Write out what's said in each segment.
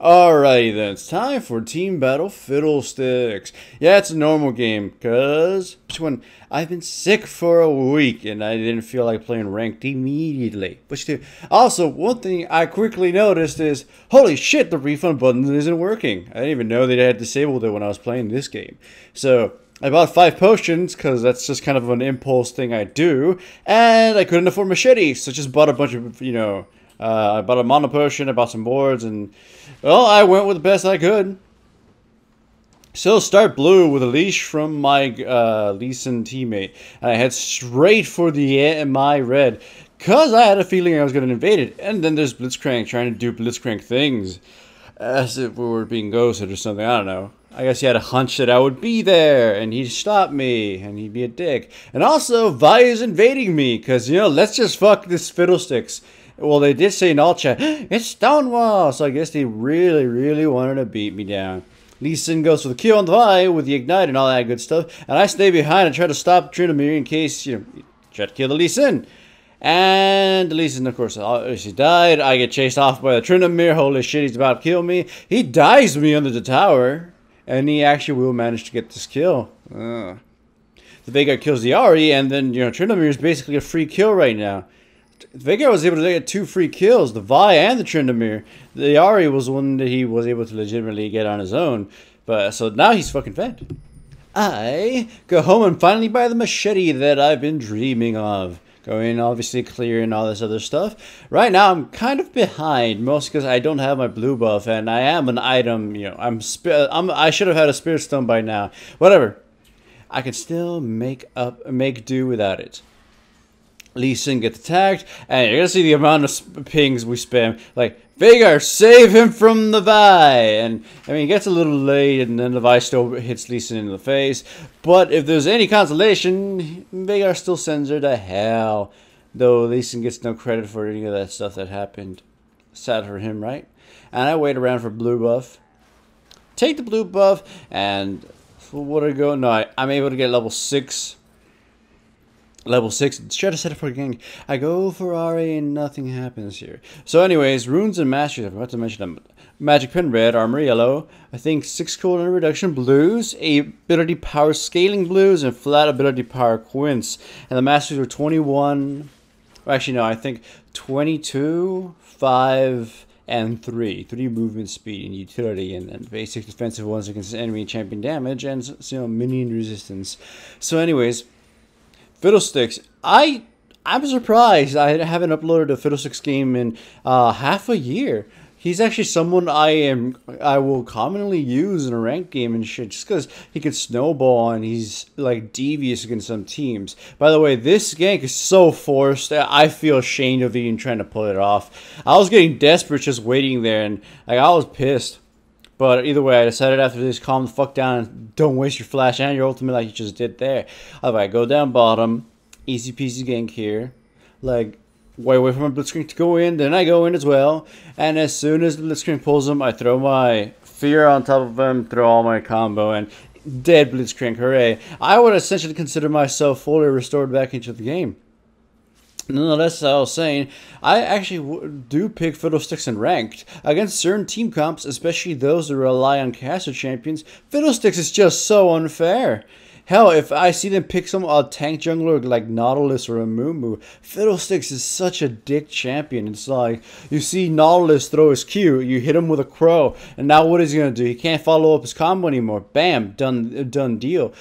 Alrighty then, it's time for Team Battle Fiddlesticks. Yeah, it's a normal game, cause when I've been sick for a week and I didn't feel like playing ranked immediately. But also, one thing I quickly noticed is, holy shit, the refund button isn't working. I didn't even know they had disabled it when I was playing this game. So I bought 5 potions, because that's just kind of an impulse thing I do, and I couldn't afford machetes, so just bought a bunch of, I bought a mono potion, I bought some boards, and, well, I went with the best I could. So start blue with a leash from my Lee Sin teammate, and I head straight for the my red, because I had a feeling I was going to invade it, and then there's Blitzcrank trying to do Blitzcrank things, as if we were being ghosted or something, I don't know. I guess he had a hunch that I would be there, and he'd stop me, and he'd be a dick. And also, Vi is invading me, because, let's just fuck this Fiddlesticks. Well, they did say in all chat, it's Stonewall, so I guess they really, really wanted to beat me down. Lee Sin goes for the kill on the Vi with the Ignite and all that good stuff, and I stay behind and try to stop Tryndamere in case, try to kill the Lee Sin. And the Lee Sin, of course, she died. I get chased off by the Tryndamere. Holy shit, he's about to kill me. He dies me under the tower. And he actually will manage to get this kill. The Veigar kills the Ahri, and then, Tryndamere is basically a free kill right now. Veigar was able to get 2 free kills, the Vi and the Tryndamere. The Ahri was one that he was able to legitimately get on his own. But so now he's fucking fed. I go home and finally buy the machete that I've been dreaming of. Going obviously clear and all this other stuff. Right now I'm kind of behind, mostly because I don't have my blue buff, and I am an item. I should have had a spirit stone by now. Whatever, I can still make do without it. Lee Sin gets attacked, and you're gonna see the amount of pings we spam. Like, Veigar, save him from the Vi! And, it gets a little late, and then the Vi still hits Lee Sin in the face. But if there's any consolation, Veigar still sends her to hell. Though Lee Sin gets no credit for any of that stuff that happened. Sad for him, right? And I wait around for blue buff. Take the blue buff, and what do I go? No, I'm able to get level 6. Level 6, try to set up for a gang. I go for RA and nothing happens here. So anyways, runes and masters, I forgot to mention them. Magic pen red, armor yellow, I think 6 cooldown reduction blues, ability power scaling blues, and flat ability power quints. And the masters were 21, actually no, I think 22, 5, and 3. 3 movement speed and utility, and then basic defensive ones against enemy champion damage, and minion resistance. So anyways, Fiddlesticks, I'm surprised I haven't uploaded a Fiddlesticks game in half a year. He's actually someone I will commonly use in a ranked game and shit, just because he can snowball and he's like devious against some teams. By the way, this gank is so forced. I feel ashamed of even trying to pull it off. I was getting desperate just waiting there, and I was pissed. But either way, I decided after this, calm the fuck down and don't waste your flash and your ultimate like you just did there. Alright, go down bottom. Easy peasy gank here. Like, way away from my Blitzcrank to go in. Then I go in as well. And as soon as the Blitzcrank pulls him, I throw my fear on top of him, throw all my combo, and dead Blitzcrank, hooray. I would essentially consider myself fully restored back into the game. Nonetheless, as I was saying, I actually do pick Fiddlesticks in ranked. Against certain team comps, especially those that rely on caster champions, Fiddlesticks is just so unfair. Hell, if I see them pick some tank jungler like Nautilus or a Mumu, Fiddlesticks is such a dick champion. It's like, you see Nautilus throw his Q, you hit him with a crow, and now what is he going to do? He can't follow up his combo anymore. Bam, done deal.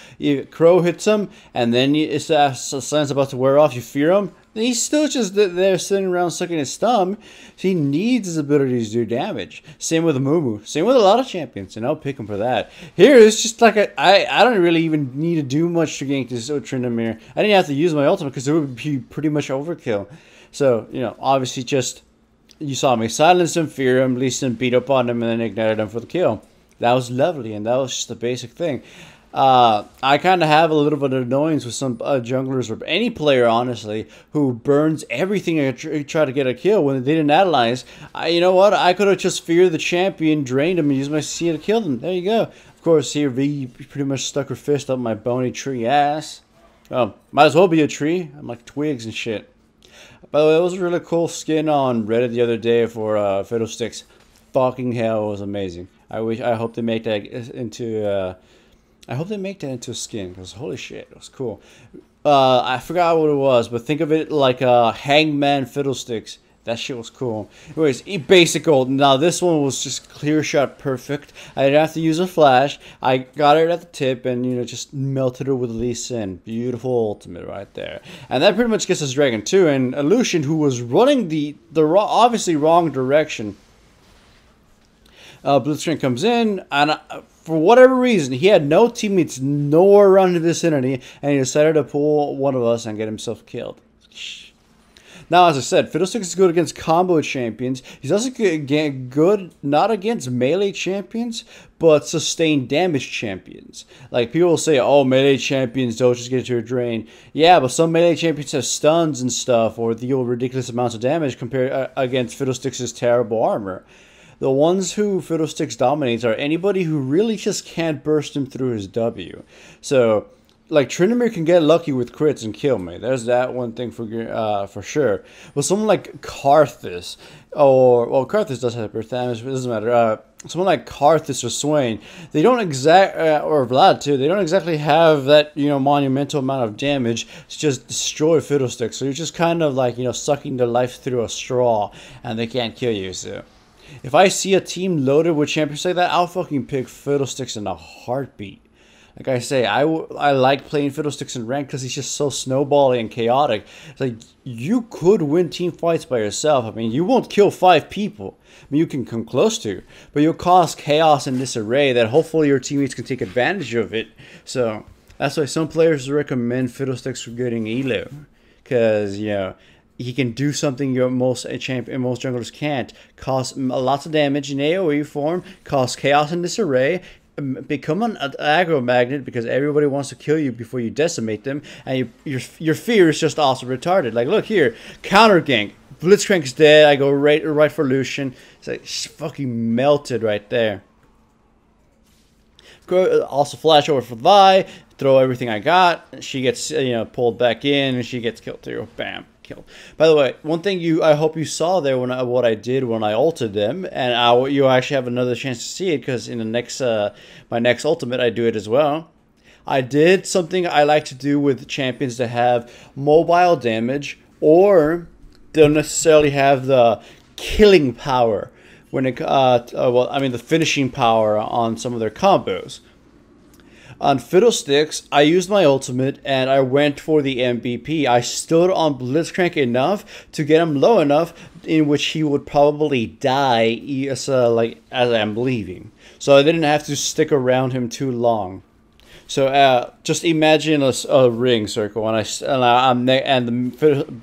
Crow hits him, and then it's the sun's about to wear off, you fear him. He's still just there sitting around sucking his thumb. He needs his abilities to do damage. Same with Mumu. Same with a lot of champions, and I'll pick him for that. Here, it's just like I don't really even need to do much to gank this Tryndamere. I didn't have to use my ultimate because it would be pretty much overkill. So, obviously just, you saw me silence him, fear him, Lee Sin beat up on him, and then ignited him for the kill. That was lovely, and that was just a basic thing. I kind of have a little bit of annoyance with some junglers, or any player, honestly, who burns everything and try to get a kill when they didn't analyze. You know what? I could have just feared the champion, drained him, and used my C to kill them. There you go. Of course, here V pretty much stuck her fist up my bony tree ass. Might as well be a tree. I'm like twigs and shit. By the way, that was a really cool skin on Reddit the other day for Fiddlesticks. fucking hell, it was amazing. I hope they make that into. I hope they make that into a skin, because holy shit, it was cool. I forgot what it was, but think of it like a Hangman Fiddlesticks. That shit was cool. Anyways, basic gold. Now this one was just clear shot perfect. I didn't have to use a flash. I got it at the tip and, you know, just melted it with Lee Sin. Beautiful ultimate right there. And that pretty much gets us Dragon 2. And Illusion, who was running the obviously wrong direction. Blitzcrank comes in, and for whatever reason, he had no teammates nowhere around the vicinity, and he decided to pull one of us and get himself killed. Now, as I said, Fiddlesticks is good against combo champions. He's also good not against melee champions, but sustained damage champions. Like, people will say, oh, melee champions don't just get to your drain. Yeah, but some melee champions have stuns and stuff, or deal ridiculous amounts of damage compared against Fiddlesticks' terrible armor. The ones who Fiddlesticks dominates are anybody who really just can't burst him through his W. So, like, Tryndamere can get lucky with crits and kill me. There's that one thing for sure. But someone like Karthus, or, well, Karthus does have burst damage, but it doesn't matter. Someone like Karthus or Swain, they don't or Vlad too, they don't exactly have that, you know, monumental amount of damage to just destroy Fiddlesticks. So you're just kind of like, you know, sucking their life through a straw, and they can't kill you, so. If I see a team loaded with champions like that, I'll fucking pick Fiddlesticks in a heartbeat. Like I say, I like playing Fiddlesticks in rank because he's just so snowbally and chaotic. It's like, you could win team fights by yourself. I mean, you won't kill 5 people. I mean, you can come close to. But you'll cause chaos and disarray that hopefully your teammates can take advantage of it. So, that's why some players recommend Fiddlesticks for getting Elo. Because, you know, he can do something most junglers can't. Cause lots of damage in AoE form, cause chaos and disarray, become an aggro magnet because everybody wants to kill you before you decimate them, and your fear is just also retarded. Like, look here, counter gank, Blitzcrank's dead, I go right for Lucian. It's like, fucking melted right there. Also flash over for Vi, throw everything I got, she gets, you know, pulled back in, and she gets killed too. Bam. Killed. By the way, one thing I hope you saw there when what I did when I ulted them, and you actually have another chance to see it because in the next my next ultimate I do it as well. I did something I like to do with champions that have mobile damage or don't necessarily have the killing power when it well, I mean the finishing power on some of their combos. On Fiddlesticks, I used my ultimate and I went for the MVP. I stood on Blitzcrank enough to get him low enough in which he would probably die as I'm leaving. So I didn't have to stick around him too long. So just imagine a ring circle, and the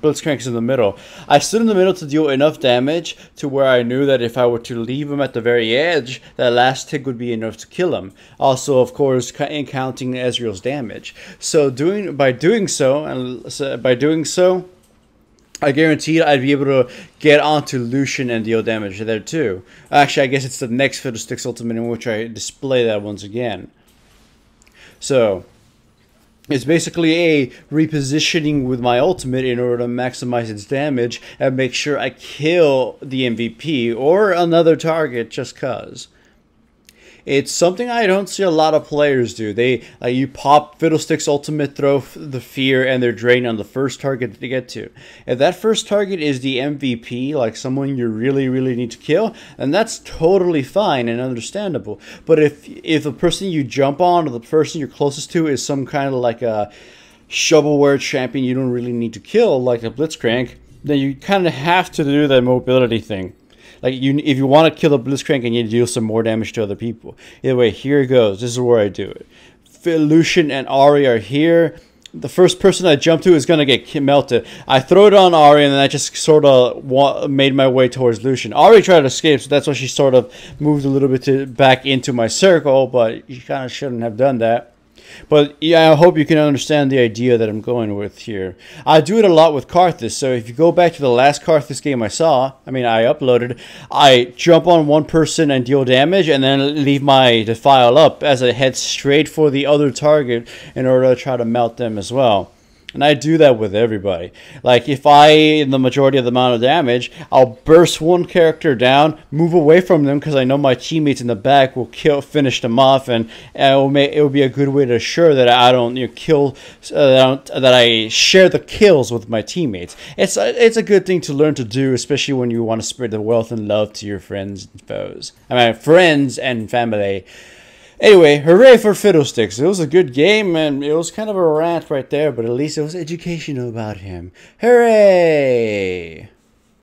Blitzcrank's in the middle. I stood in the middle to deal enough damage to where I knew that if I were to leave him at the very edge, that last tick would be enough to kill him. Also, of course, counting Ezreal's damage. So by doing so, I guaranteed I'd be able to get onto Lucian and deal damage there too. Actually, I guess it's the next Fiddlesticks ultimate in which I display that once again. So, it's basically a repositioning with my ultimate in order to maximize its damage and make sure I kill the MVP or another target just cuz. It's something I don't see a lot of players do. You pop Fiddlesticks ultimate, throw the fear and their drain on the first target to get to. If that first target is the MVP, like someone you really need to kill, then that's totally fine and understandable. But if the person you jump on or the person you're closest to is some kind of like a shovelware champion you don't really need to kill, like a Blitzcrank, then you kind of have to do that mobility thing. Like, if you want to kill the Blitzcrank and you deal some more damage to other people. Either way, here it goes. This is where I do it. Lucian and Ahri are here. The first person I jump to is going to get melted. I throw it on Ahri, and then I just sort of made my way towards Lucian. Ahri tried to escape, so that's why she sort of moved a little bit back into my circle, but you kind of shouldn't have done that. But yeah, I hope you can understand the idea that I'm going with here. I do it a lot with Karthus, so if you go back to the last Karthus game I uploaded, I jump on one person and deal damage, and then leave my Defile up as I head straight for the other target in order to try to melt them as well. And I do that with everybody. Like, if in the majority of the amount of damage, I'll burst one character down, move away from them because I know my teammates in the back will finish them off, and it will be a good way to assure that I don't kill, that I share the kills with my teammates. It's a good thing to learn to do, especially when you want to spread the wealth and love to your friends and foes. I mean, friends and family. Anyway, hooray for Fiddlesticks. It was a good game, and it was kind of a rant right there, but at least it was educational about him. Hooray!